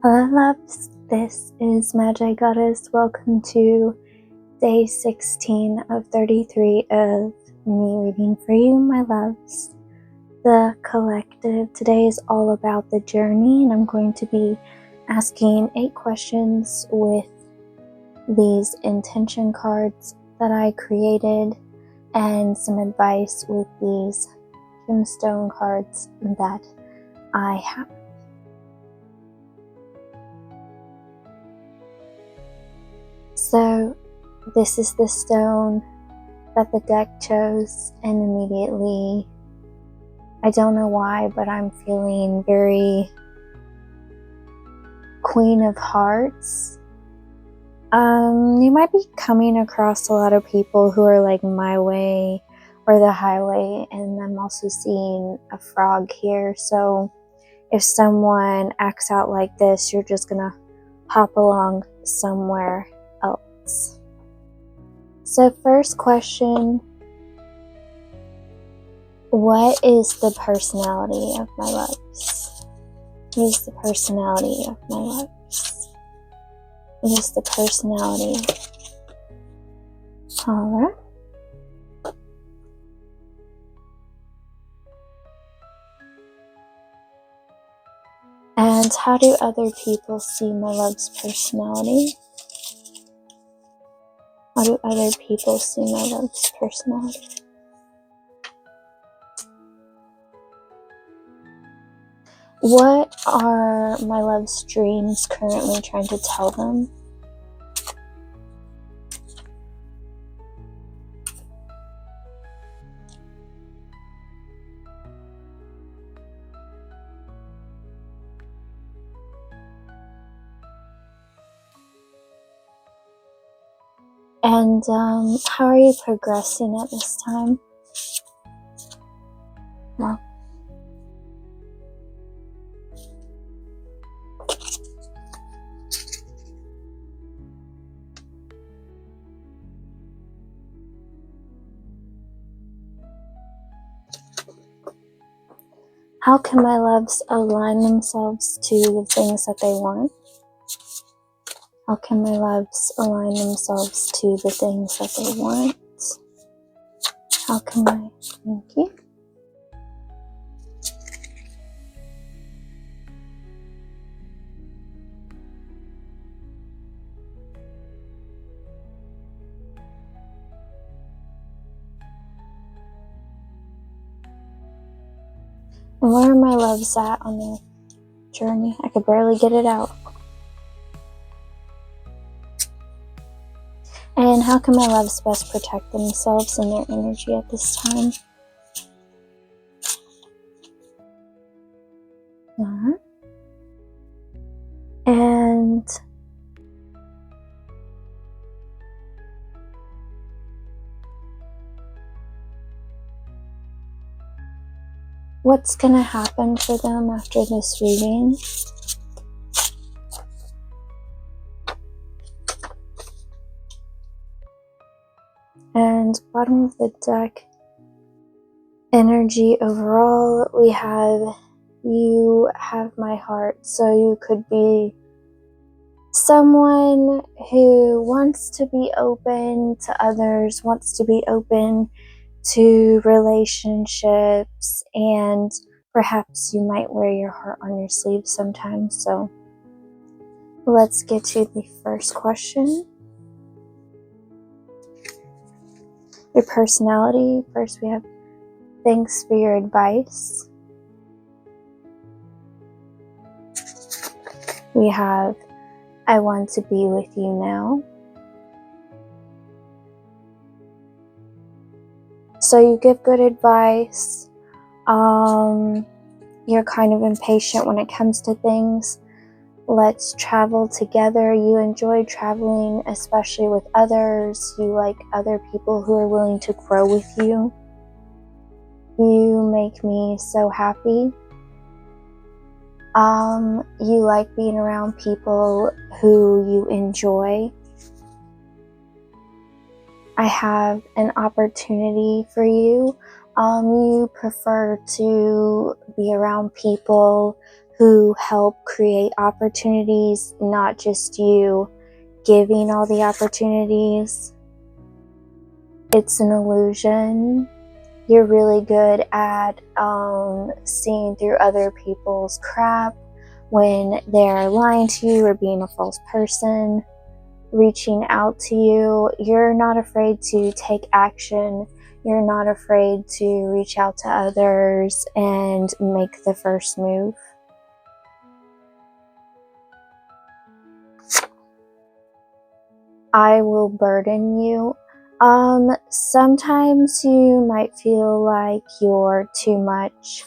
Hello loves, this is Magigoddess. Welcome to day 16 of 33 of me reading for you, my loves. The collective today is all about the journey, and I'm going to be asking 8 questions with these intention cards that I created and some advice with these gemstone cards that I have. So this is the stone that the deck chose, and immediately, I don't know why, but I'm feeling very Queen of Hearts. You might be coming across a lot of people who are like my way or the highway, and I'm also seeing a frog here. So if someone acts out like this, you're just gonna hop along somewhere else. So first question, what is the personality of my loves? What is the personality of my loves? What is the personality? Alright. And how do other people see my love's personality? How do other people see my love's personality? What are my love's dreams currently trying to tell them? And how are you progressing at this time? Well, how can my loves align themselves to the things that they want? How can my loves align themselves to the things that they want? How can I? Thank you. And where are my loves at on their journey? I could barely get it out. And how can my loves best protect themselves and their energy at this time? Alright. And what's going to happen for them after this reading? And bottom of the deck, energy overall, we have, you have my heart. So you could be someone who wants to be open to others, wants to be open to relationships, and perhaps you might wear your heart on your sleeve sometimes. So let's get to the first question. Your personality. First we have, thanks for your advice. We have, I want to be with you now. So you give good advice. You're kind of impatient when it comes to things. Let's travel together. You enjoy traveling, especially with others. You like other people who are willing to grow with you. You make me so happy. You like being around people who you enjoy. I have an opportunity for you. You prefer to be around people who who help create opportunities, not just you giving all the opportunities. It's an illusion. You're really good at seeing through other people's crap when they're lying to you or being a false person, reaching out to you. You're not afraid to take action. You're not afraid to reach out to others and make the first move. I will burden you. Sometimes you might feel like you're too much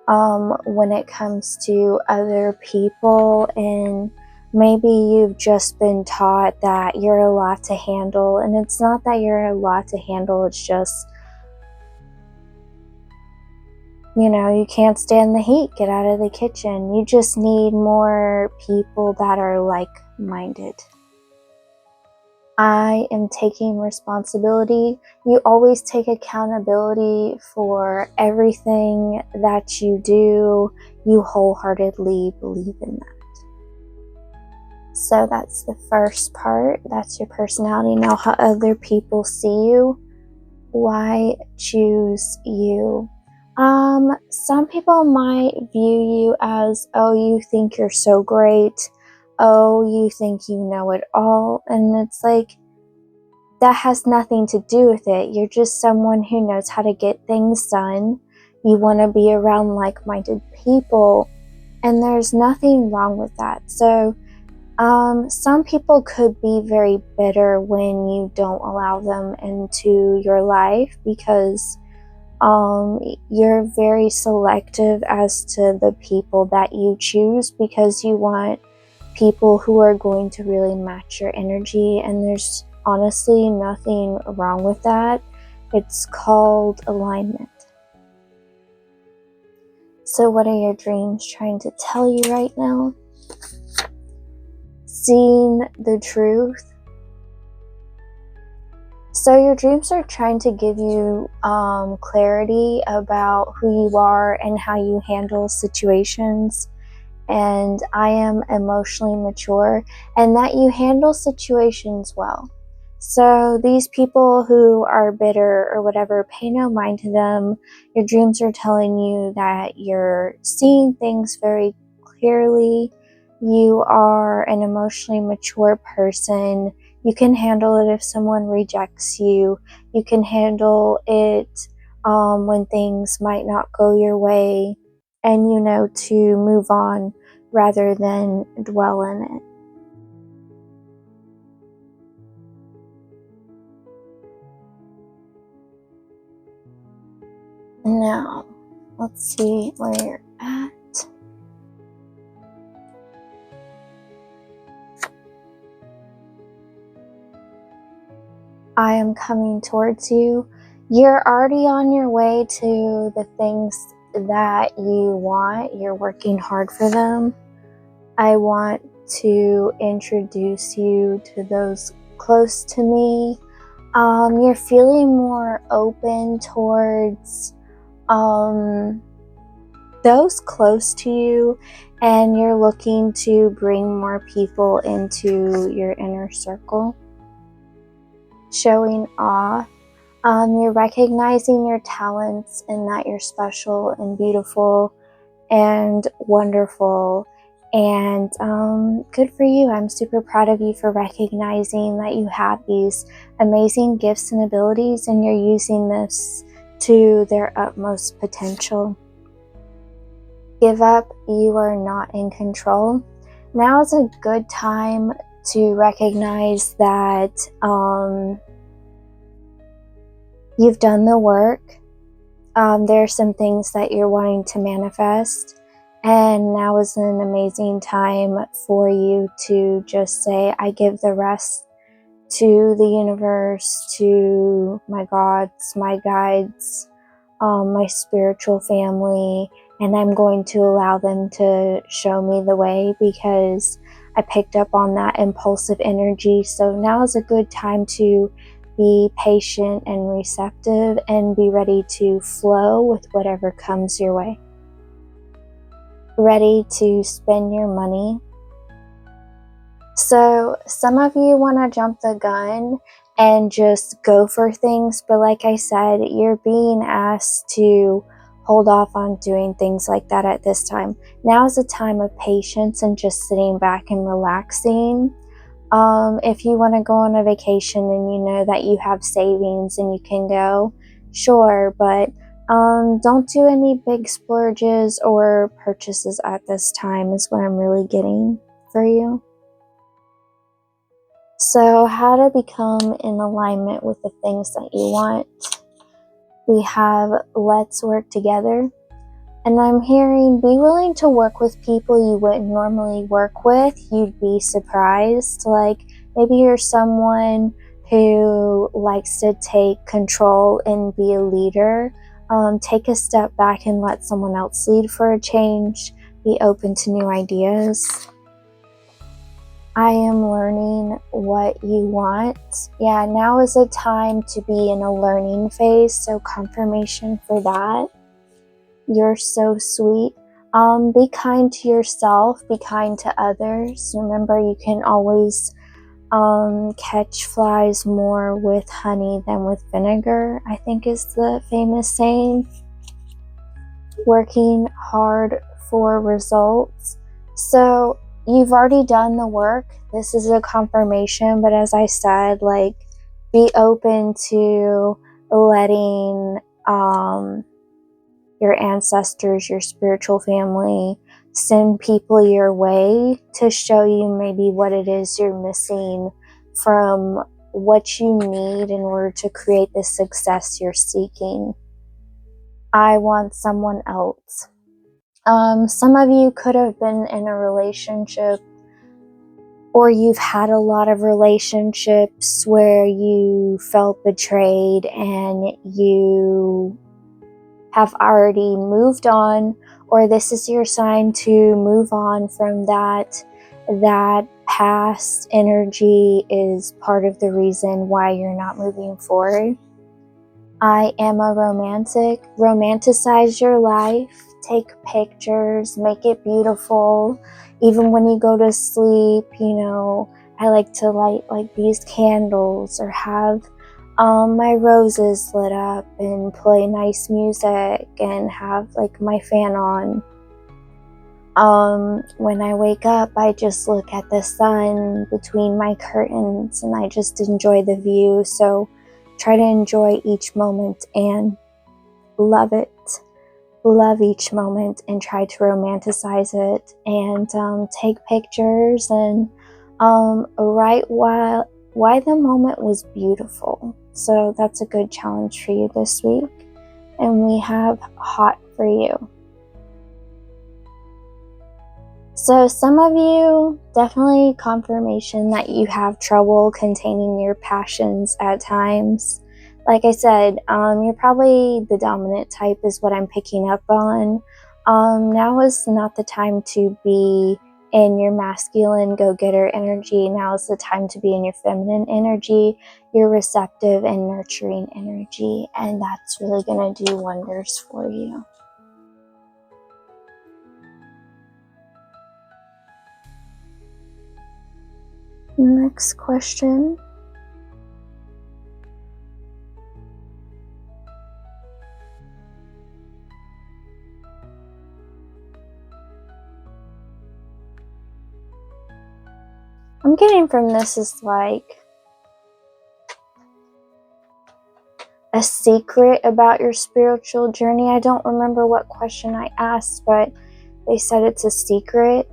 when it comes to other people, and maybe you've just been taught that you're a lot to handle, and it's not that you're a lot to handle, it's just, you can't stand the heat, get out of the kitchen. You just need more people that are like-minded. I am taking responsibility. You always take accountability for everything that you do. You wholeheartedly believe in that. So that's the first part. That's your personality. Now, how other people see you. Why choose you? Some people might view you as, oh, you think you're so great. Oh, you think you know it all. And it's like, that has nothing to do with it. You're just someone who knows how to get things done. You want to be around like-minded people, and there's nothing wrong with that. So some people could be very bitter when you don't allow them into your life, because you're very selective as to the people that you choose, because you want people who are going to really match your energy, and there's honestly nothing wrong with that. It's called alignment. So what are your dreams trying to tell you right now? Seeing the truth. So your dreams are trying to give you clarity about who you are and how you handle situations. And I am emotionally mature, and that you handle situations well. So these people who are bitter or whatever, pay no mind to them. Your dreams are telling you that you're seeing things very clearly. You are an emotionally mature person. You can handle it if someone rejects you. You can handle it when things might not go your way, and to move on rather than dwell in it. Now, let's see where you're at. I am coming towards you. You're already on your way to the things that you want. You're working hard for them. I want to introduce you to those close to me. You're feeling more open towards those close to you, and you're looking to bring more people into your inner circle. Showing off. You're recognizing your talents and that you're special and beautiful and wonderful, and good for you. I'm super proud of you for recognizing that you have these amazing gifts and abilities, and you're using this to their utmost potential. Give up. You are not in control. Now is a good time to recognize that you've done the work. There are some things that you're wanting to manifest, and now is an amazing time for you to just say, I give the rest to the universe, to my gods, my guides, my spiritual family, and I'm going to allow them to show me the way, because I picked up on that impulsive energy. So now is a good time to be patient and receptive and be ready to flow with whatever comes your way. ready to spend your money. So some of you want to jump the gun and just go for things, but like I said, you're being asked to hold off on doing things like that at this time. Now is a time of patience and just sitting back and relaxing. If you want to go on a vacation and you know that you have savings and you can go, sure, but don't do any big splurges or purchases at this time is what I'm really getting for you. So how to become in alignment with the things that you want. We have let's work together. And I'm hearing be willing to work with people you wouldn't normally work with. You'd be surprised. Like maybe you're someone who likes to take control and be a leader. Take a step back and let someone else lead for a change. Be open to new ideas. I am learning what you want. Yeah, now is a time to be in a learning phase, so confirmation for that. You're so sweet. Be kind to yourself, be kind to others. Remember, you can always catch flies more with honey than with vinegar, I think is the famous saying. Working hard for results. So you've already done the work. This is a confirmation, but as I said, like, be open to letting your ancestors, your spiritual family, send people your way to show you maybe what it is you're missing from what you need in order to create the success you're seeking. I want someone else. Some of you could have been in a relationship, or you've had a lot of relationships where you felt betrayed and you have already moved on, or this is your sign to move on from that. That past energy is part of the reason why you're not moving forward. I am a romantic. Romanticize your life. Take pictures. Make it beautiful. Even when you go to sleep, you know, I like to light like these candles or have my roses lit up and play nice music and have like my fan on. When I wake up, I just look at the sun between my curtains and I just enjoy the view. So try to enjoy each moment and love it. Love each moment and try to romanticize it and take pictures and write why the moment was beautiful. So that's a good challenge for you this week. And we have hot for you. So some of you, definitely confirmation that you have trouble containing your passions at times. Like I said, you're probably the dominant type is what I'm picking up on. Now is not the time to be in your masculine go-getter energy. Now is the time to be in your feminine energy, your receptive and nurturing energy, and that's really going to do wonders for you. Next question. I'm getting from this is like a secret about your spiritual journey. I don't remember what question I asked, but they said it's a secret.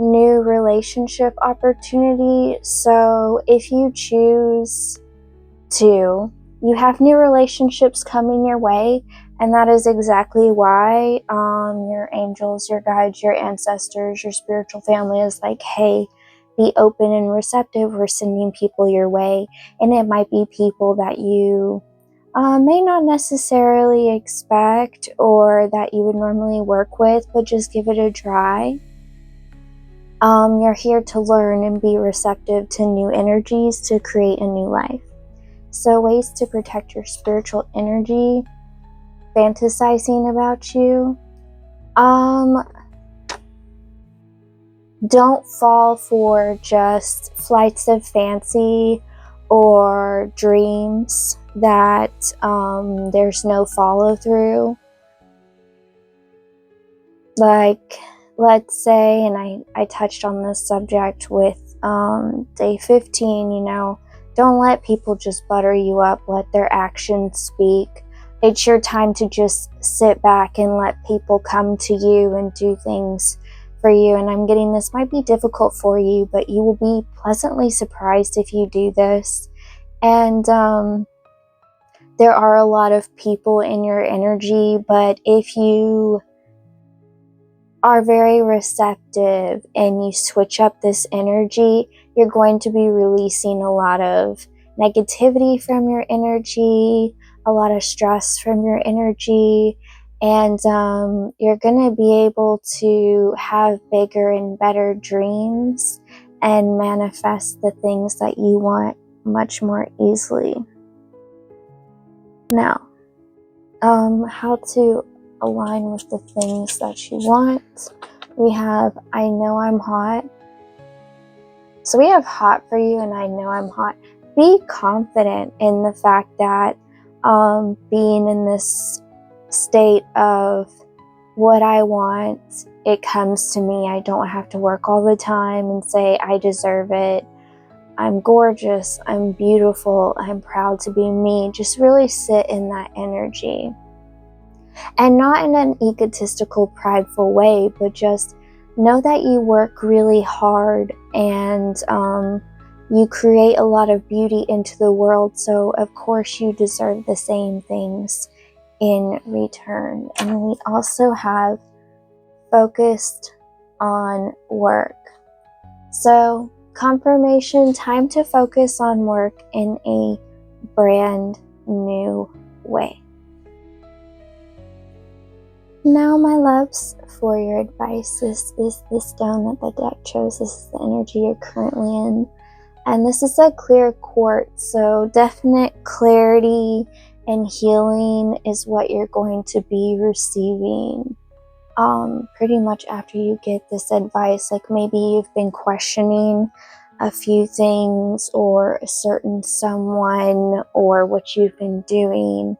New relationship opportunity. So if you choose to, you have new relationships coming your way, and that is exactly why your angels, your guides, your ancestors, your spiritual family is like, hey, be open and receptive. We're sending people your way, and it might be people that you may not necessarily expect or that you would normally work with, but just give it a try. You're here to learn and be receptive to new energies to create a new life. So ways to protect your spiritual energy, fantasizing about you. don't fall for just flights of fancy or dreams that there's no follow through. Like, let's say, and I touched on this subject with day 15, don't let people just butter you up, let their actions speak. It's your time to just sit back and let people come to you and do things for you. And I'm getting, this might be difficult for you, but you will be pleasantly surprised if you do this. And there are a lot of people in your energy, but if you are very receptive and you switch up this energy, you're going to be releasing a lot of negativity from your energy, a lot of stress from your energy, and you're going to be able to have bigger and better dreams and manifest the things that you want much more easily. Now, how to align with the things that you want. We have I know I'm hot. So we have hot for you and I know I'm hot. Be confident in the fact that being in this state of what I want, it comes to me. I don't have to work all the time and say I deserve it. I'm gorgeous, I'm beautiful, I'm proud to be me. Just really sit in that energy. And not in an egotistical, prideful way, but just know that you work really hard and you create a lot of beauty into the world. So of course you deserve the same things in return. And we also have focused on work. So confirmation, time to focus on work in a brand new way. Now, my loves, for your advice, this is the stone that the deck chose. This is the energy you're currently in. And this is a clear quartz, so definite clarity and healing is what you're going to be receiving. Pretty much after you get this advice, like maybe you've been questioning a few things or a certain someone or what you've been doing,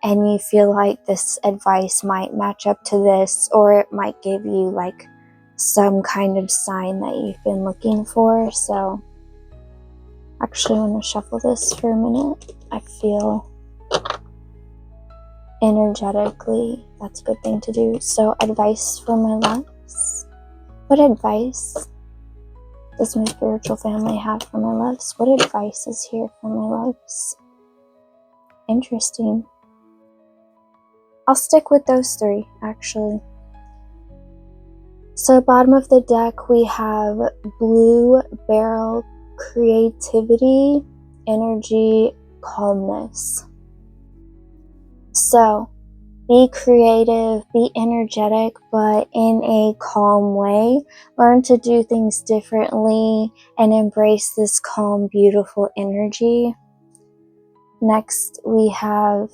and you feel like this advice might match up to this, or it might give you like some kind of sign that you've been looking for. So actually I'm going to shuffle this for a minute. I feel energetically that's a good thing to do. So advice for my loves. What advice does my spiritual family have for my loves? What advice is here for my loves? Interesting. I'll stick with those three, actually. So bottom of the deck, we have blue beryl, creativity, energy, calmness. So be creative, be energetic, but in a calm way. Learn to do things differently and embrace this calm, beautiful energy. Next, we have,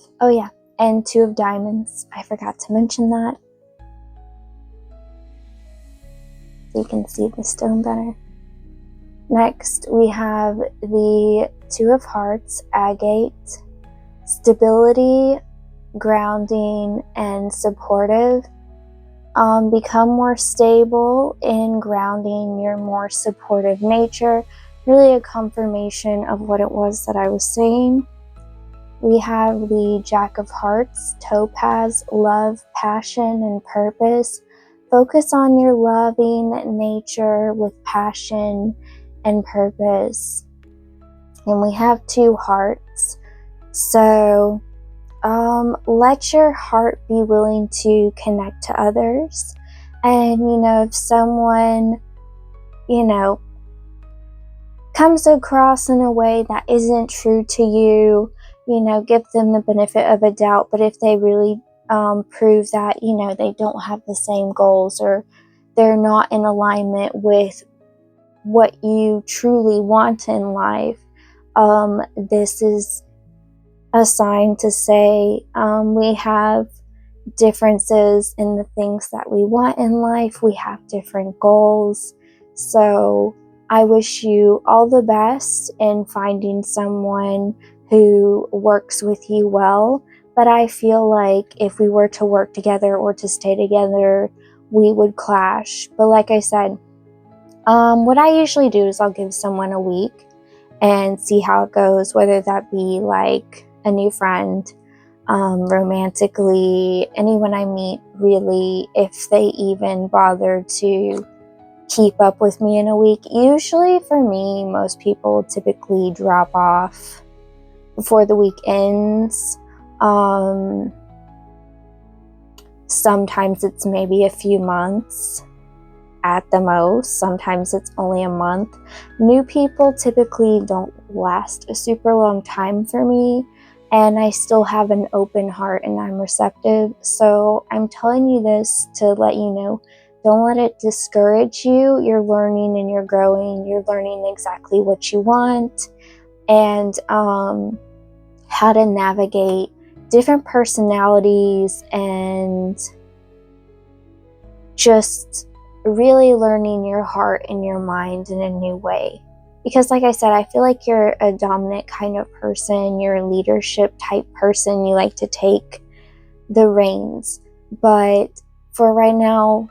and 2 of diamonds. I forgot to mention that. So you can see the stone better. Next, we have the 2 of hearts, agate, stability, grounding, and supportive. Become more stable in grounding your more supportive nature. Really a confirmation of what it was that I was saying. We have the Jack of Hearts, topaz, love, passion, and purpose. Focus on your loving nature with passion and purpose. And we have 2 hearts. So let your heart be willing to connect to others. And, if someone, comes across in a way that isn't true to you, give them the benefit of a doubt. But if they really prove that, they don't have the same goals or they're not in alignment with what you truly want in life, this is a sign to say we have differences in the things that we want in life. We have different goals. So I wish you all the best in finding someone who works with you well. But I feel like if we were to work together or to stay together, we would clash. But like I said, what I usually do is I'll give someone a week and see how it goes, whether that be like a new friend, romantically, anyone I meet, really, if they even bother to keep up with me in a week. Usually for me, most people typically drop off before the week ends. Sometimes it's maybe a few months at the most. Sometimes it's only a month. New people typically don't last a super long time for me, and I still have an open heart and I'm receptive. So I'm telling you this to let you know, don't let it discourage you. You're learning and you're growing. You're learning exactly what you want and how to navigate different personalities and just really learning your heart and your mind in a new way. Because like I said, I feel like you're a dominant kind of person. You're a leadership type person. You like to take the reins. But for right now,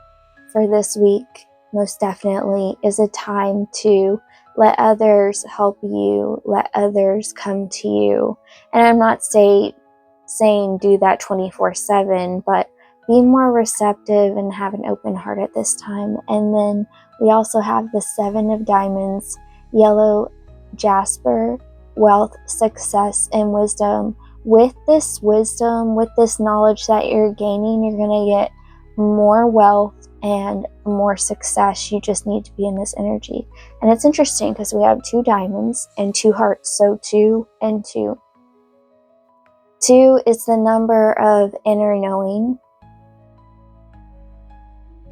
for this week, most definitely is a time to let others help you, let others come to you. And I'm not saying do that 24/7, but be more receptive and have an open heart at this time. And then we also have the 7 of Diamonds, yellow jasper, wealth, success, and wisdom. With this wisdom, with this knowledge that you're gaining, you're going to get more wealth and more success. You just need to be in this energy. And it's interesting because we have 2 diamonds and 2 hearts. So 2 and 2. 2 is the number of inner knowing.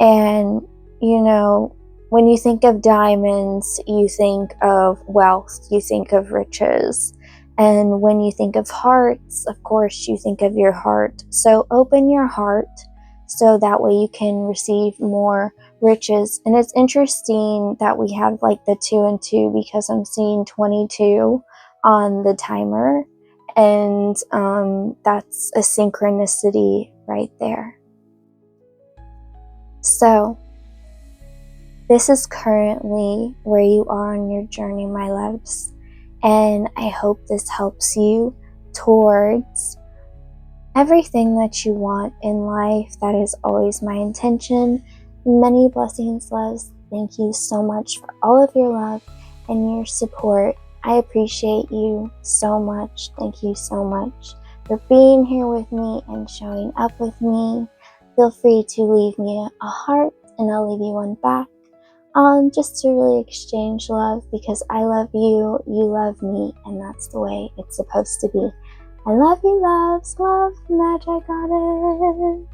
And, you know, when you think of diamonds, you think of wealth, you think of riches. And when you think of hearts, of course, you think of your heart. So open your heart so that way you can receive more riches. And it's interesting that we have like the 2 and 2 because I'm seeing 22 on the timer. And that's a synchronicity right there. So this is currently where you are on your journey, my loves. And I hope this helps you towards everything that you want in life. That is always my intention. Many blessings, loves. Thank you so much for all of your love and your support. I appreciate you so much. Thank you so much for being here with me and showing up with me. Feel free to leave me a heart and I'll leave you one back. Just to really exchange love, because I love you, you love me, and that's the way it's supposed to be. I love you, loves. Love, Magigoddess.